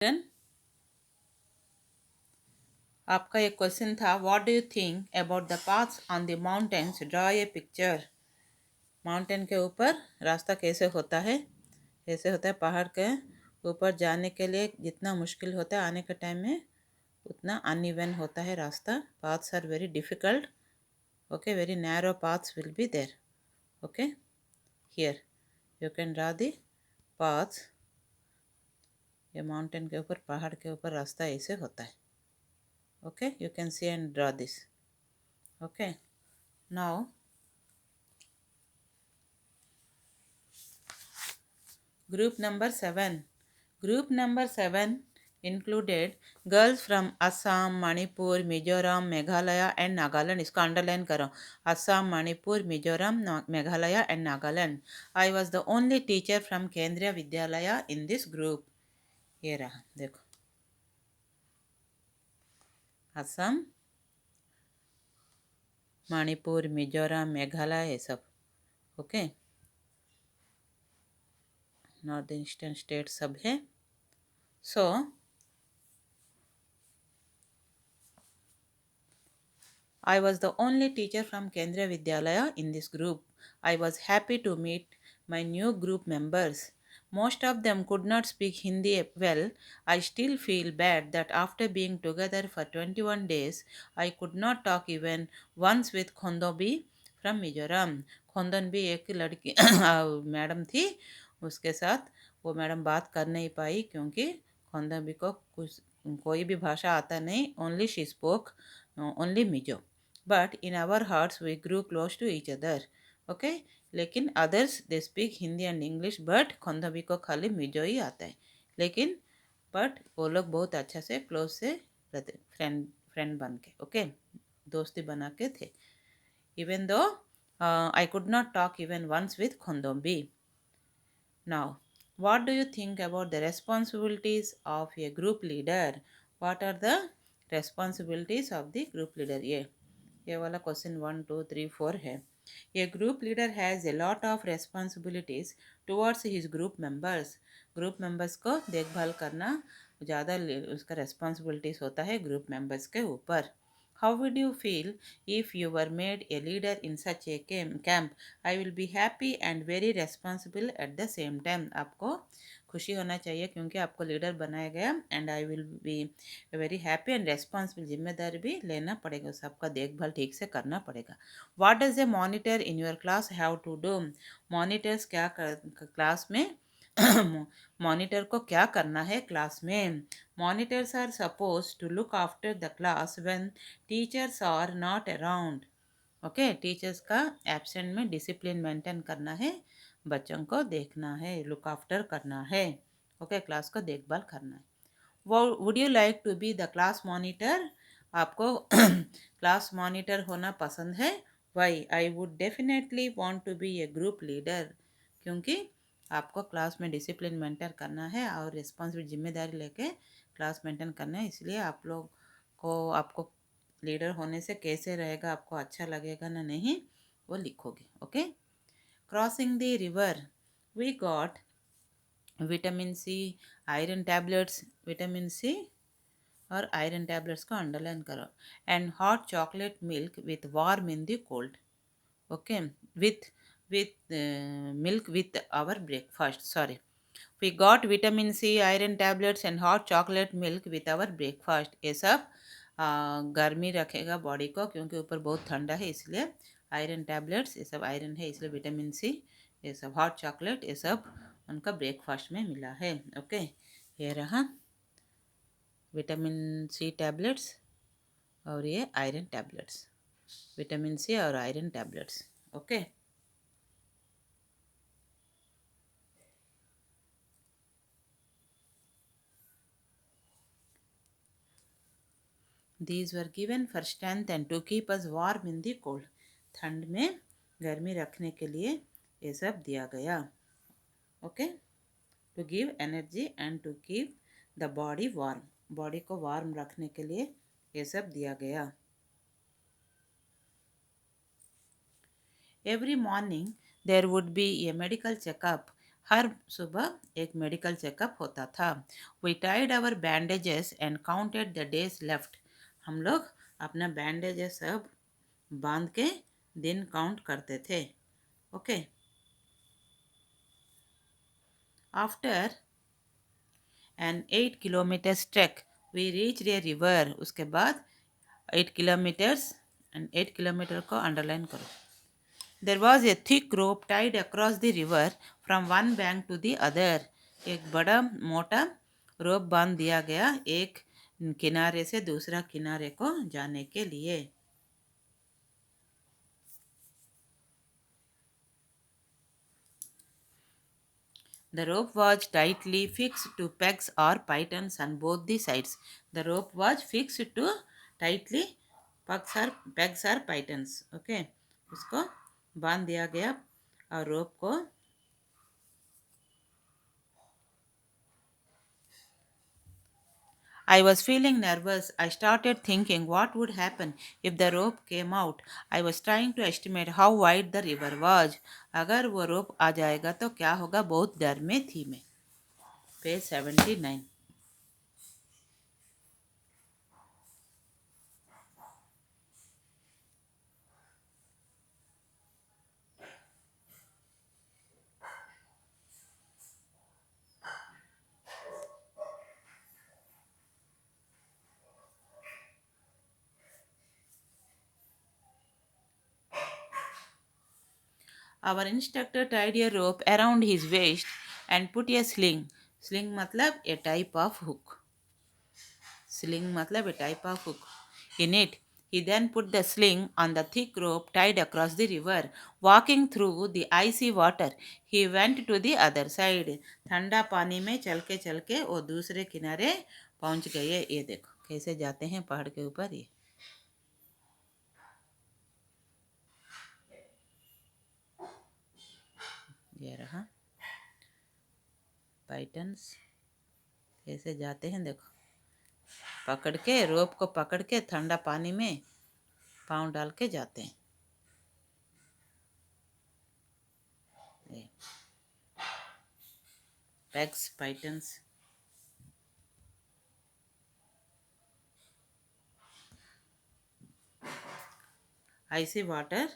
Then आपका एक question था, what do you think about the paths on the mountains, draw a picture. Mountain के ऊपर रास्ता कैसे होता है, पहाड़ के ऊपर जाने के लिए जितना मुश्किल होता है आने के टाइम में उतना अनइवन होता है रास्ता। Paths are very difficult, okay, very narrow paths will be there, okay. Here you can draw the paths. ये माउंटेन के ऊपर, पहाड़ के ऊपर रास्ता ऐसे होता है, okay. You can see and draw this, okay. Now group number 7 included girls from Assam, Manipur, Mizoram, Meghalaya and Nagaland. इसको अंडरलाइन करो, Assam, Manipur, Mizoram, Meghalaya and Nagaland. I was the only teacher from केंद्रीय विद्यालय in this group. ये रहा, देखो, असम, मणिपुर, मिजोरम, मेघालय, ये सब, okay. North eastern state सब है। सो I was the only teacher from Kendriya Vidyalaya in this group. I was happy to meet my new group members. Most of them could not speak Hindi well. I still feel bad that after being together for 21 days, I could not talk even once with Khondobi from Mizoram. खोंदन भी एक लड़की madam थी, उसके साथ वो madam बात कर नहीं पाई क्योंकि खोंदन भी को कुछ कोई भी भाषा आता नहीं, only she spoke only Mizo. But in our hearts we grew close to each other, okay. लेकिन others they speak Hindi and English, but Khondbi को खाली मिजो ही आता है। लेकिन बट वो लोग बहुत अच्छा से क्लोज से रहते, फ्रेंड फ्रेंड बन के, ओके, दोस्ती बना के थे। Even though I could not talk even once with Khondobi. Now, what do you think about the responsibilities of a group leader? What are the responsibilities of the group leader? ये वाला question 1 2 3 4 है। A group leader has a lot of responsibilities towards his group members. Group members को देखभाल करना ज़्यादा उसका responsibilities होता है ग्रुप मेंबर्स के ऊपर। How would you feel if you were made a leader in such a camp? I will be happy and very responsible at the same time. आपको खुशी होना चाहिए क्योंकि आपको लीडर बनाया गया, and I will be very happy and responsible, जिम्मेदारी भी लेना पड़ेगा, सबका देखभाल ठीक से करना पड़ेगा। What does a monitor in your class have to do? Monitors क्या क्लास में मॉनिटर को क्या करना है क्लास में? Monitors are suppose to look after the class when teachers are not around, okay. Teachers का एब्सेंट में डिसिप्लिन मेंटेन करना है, बच्चों को देखना है, लुक आफ्टर करना है, ओके, क्लास को देखभाल करना है। Would you like to be the class monitor? आपको क्लास मॉनिटर होना पसंद है? Why? I would definitely want to be a group leader, क्योंकि आपको क्लास में डिसिप्लिन मेंटेन करना है और रिस्पॉन्सिबिल जिम्मेदारी लेके क्लास मेंटेन करना है, इसलिए आप लोग को आपको लीडर होने से कैसे रहेगा, आपको अच्छा लगेगा ना नहीं, वो लिखोगे, okay. Crossing the river, we got vitamin C, iron tablets, vitamin C और आयरन टैबलेट्स को अंडरलाइन करो, and hot chocolate milk with warm in the cold, okay, with milk with our breakfast, sorry, we got vitamin C, iron tablets and hot chocolate milk with our breakfast. ये सब गर्मी रखेगा body को क्योंकि ऊपर बहुत ठंडा है, इसलिए आयरन टैबलेट्स, ये सब आयरन है इसलिए विटामिन सी, ये सब हॉट चॉकलेट, ये सब उनका ब्रेकफास्ट में मिला है, ओके। ये रहा विटामिन सी टैबलेट्स और ये आयरन टैबलेट्स, विटामिन सी और iron tablets, okay. These were given for strength and to keep us warm in the cold. ठंड में गर्मी रखने के लिए ये सब दिया गया, okay, to give energy and to keep the body warm, body को वार्म रखने के लिए ये सब दिया गया। Every morning there would be a medical checkup. हर सुबह एक मेडिकल चेकअप होता था. We tied our bandages and counted the days left. हम लोग अपना बैंडेजेस सब बांध के दिन काउंट करते थे. Okay. After an 8 kilometers trek, we reached a river. उसके बाद 8 kilometers and 8 kilometer को अंडरलाइन करो. There was a thick rope tied across the river from one bank to the other. एक बड़ा मोटा रोप बांध दिया गया एक किनारे से दूसरा किनारे को जाने के लिए. The rope was tightly fixed to pegs or pythons on both the sides. The rope was fixed to tightly pegs or pythons. Okay. उसको बांध दिया गया और रोप को I was feeling nervous. I started thinking what would happen if the rope came out. I was trying to estimate how wide the river was. अगर वो रोप आ जाएगा तो क्या होगा, बहुत डर में थी मैं. Page 79. Our instructor tied a rope around his waist and put a sling. Sling मतलब a type of hook. Sling मतलब a type of hook. In it, he then put the sling on the thick rope tied across the river. Walking through the icy water, he went to the other side. ठंडा पानी में चल के वो दूसरे किनारे पहुंच गए. ये देखो कैसे जाते हैं पहाड़ के ऊपर. ये रहा पाइटन्स कैसे जाते हैं देखो. पकड़ के रोप को पकड़ के ठंडा पानी में पाँव डाल के जाते हैं. पैक्स पाइटन्स. Icy water.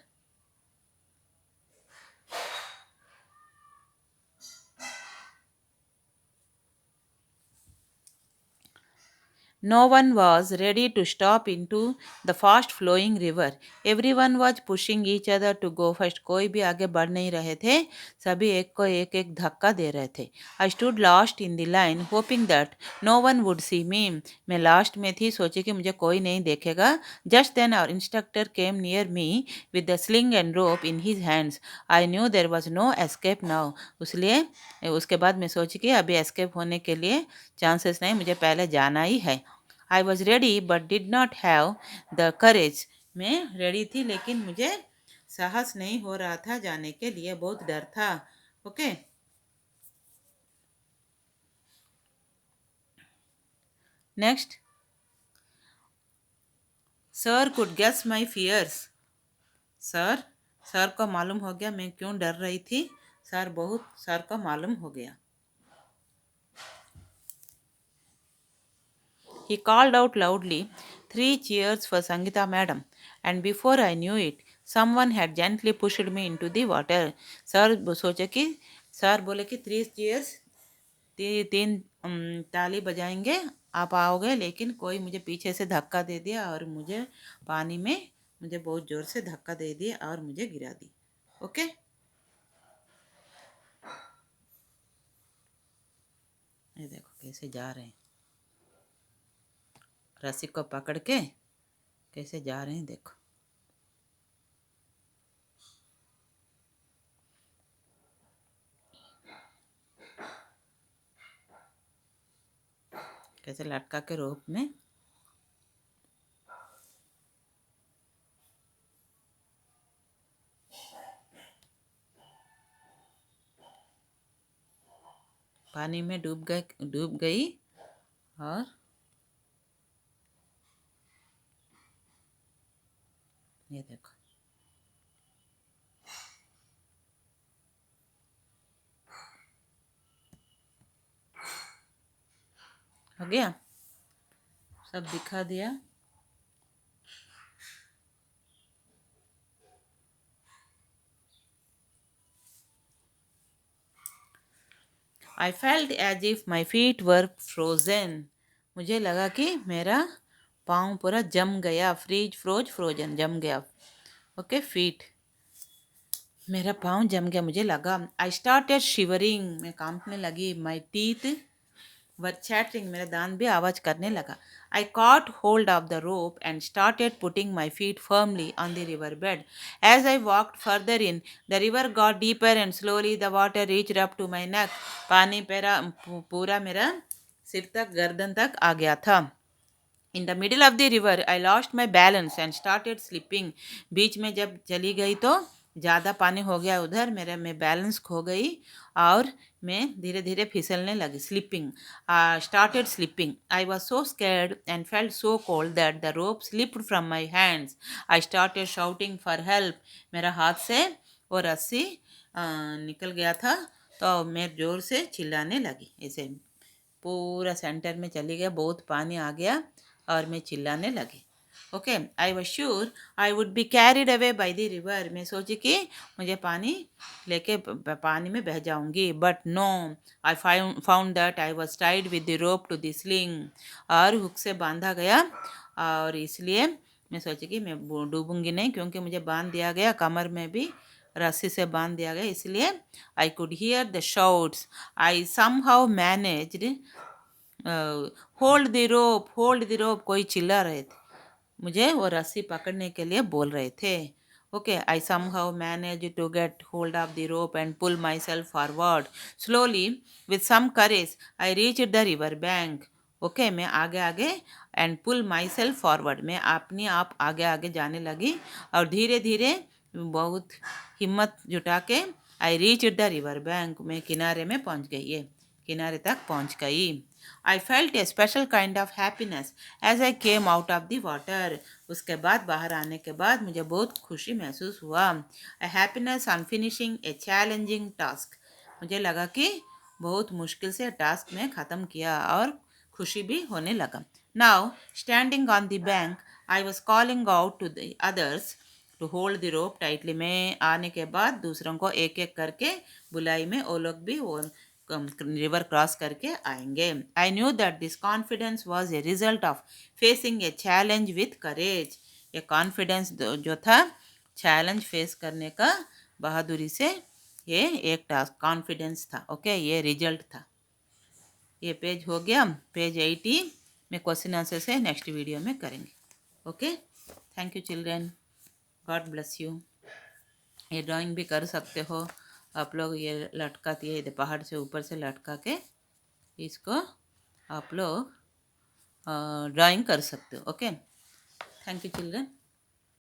No one was ready to stop into the fast flowing river. Everyone was pushing each other to go first. कोई भी आगे बढ़ नहीं रहे थे. सभी एक को एक एक धक्का दे रहे थे. I stood last in the line, hoping that no one would see me. मैं लास्ट में थी, सोची कि मुझे कोई नहीं देखेगा. Just then our instructor came near me with the sling and rope in his hands. I knew there was no escape now. इसलिए उसके बाद मैं सोची कि अभी एस्केप होने के लिए चांसेस नहीं, मुझे पहले जाना ही है. I was ready but did not have the courage. मैं रेडी थी लेकिन मुझे साहस नहीं हो रहा था जाने के लिए, बहुत डर था. Okay. Next. Sir could guess my fears. Sir को मालूम हो गया मैं क्यों डर रही थी. सर को मालूम हो गया. He called out loudly, 3 cheers for Sangita madam. And before I knew it, someone had gently pushed me into the water. Sir सोचे कि सर बोले कि 3 cheers, तीन ताली बजाएंगे आप आओगे, लेकिन कोई मुझे पीछे से धक्का दे दिया और मुझे पानी में मुझे बहुत जोर से धक्का दे दिया और मुझे गिरा दी. ओके. ये देखो कैसे जा रहे हैं, रस्सी को पकड़ के कैसे जा रहे हैं देखो. कैसे लटका के रोप में. पानी में डूब गई और ये देखो. हो गया, सब दिखा दिया। I felt as if my feet were frozen. मुझे लगा कि मेरा पाँव पूरा जम गया, फ्रोजन जम गया। ओके, फीट, मेरा पाँव जम गया, मुझे लगा। आई स्टार्टेड शिवरिंग, मैं कांपने लगी। माई टीथ वर चैटरिंग, मेरा दांत भी आवाज करने लगा। आई caught hold of the rope and started putting my feet firmly on the river bed. As I walked further in, the river got deeper and slowly the water reached up to my neck. पानी पूरा मेरा सिर तक, गर्दन तक आ गया था। In the middle of the river, I lost my balance and started slipping. बीच में जब चली गई तो ज़्यादा पानी हो गया उधर, मैं बैलेंस खो गई और मैं धीरे धीरे फिसलने लगी। Slipping, started slipping. I was so scared and felt so cold that the rope slipped from my hands. I started shouting for help. मेरा हाथ से वो रस्सी निकल गया था, तो मैं ज़ोर से चिल्लाने लगी। ऐसे पूरा सेंटर में चली गया, बहुत पानी आ गया और मैं चिल्लाने लगी। Okay, I was sure I would be carried away by the river. मैं सोची कि मुझे पानी लेके पानी में बह जाऊंगी, but no, I found that I was tied with the rope to the sling. और हुक से बांधा गया, और इसलिए मैं सोची कि मैं डूबूंगी नहीं, क्योंकि मुझे बांध दिया गया, कमर में भी रस्सी से बांध दिया गया। इसलिए I could hear the shouts. I somehow managed hold the रोप, कोई चिल्ला रहे थे, मुझे वो रस्सी पकड़ने के लिए बोल रहे थे। Okay, I somehow manage to get hold of the rope and pull myself forward slowly with some courage. I reach the river bank. Okay, मैं आगे आगे and pull myself forward, मैं अपनी आप आगे आगे जाने लगी और धीरे धीरे बहुत हिम्मत जुटा के आई रीच द रिवर बैंक, मैं किनारे में पहुंच गई, ये किनारे तक पहुंच गई। I felt a special kind of happiness as I came out of the water. उसके बाद बाहर आने के बाद मुझे बहुत खुशी महसूस हुआ। ए happiness on finishing A challenging task, मुझे लगा कि बहुत मुश्किल से टास्क में ख़त्म किया और खुशी भी होने लगा। Now standing on the bank, I was calling out to the others to hold the rope tightly. मैं आने के बाद दूसरों को एक एक करके बुलाई में, वो लोग भी वो रिवर क्रॉस करके आएंगे। I knew that this confidence was a result of facing a challenge with करेज। ये कॉन्फिडेंस जो था चैलेंज फेस करने का बहादुरी से, ये एक टास्क कॉन्फिडेंस था। ओके, ये रिजल्ट था। ये पेज हो गया, पेज 80 में क्वेश्चन आंसर से नेक्स्ट वीडियो में करेंगे। Okay, thank you children, God bless you. ये ड्राइंग भी कर सकते हो आप लोग, ये लटका दिए पहाड़ से ऊपर से लटका के इसको आप लोग ड्राइंग कर सकते हो। Okay, thank you children.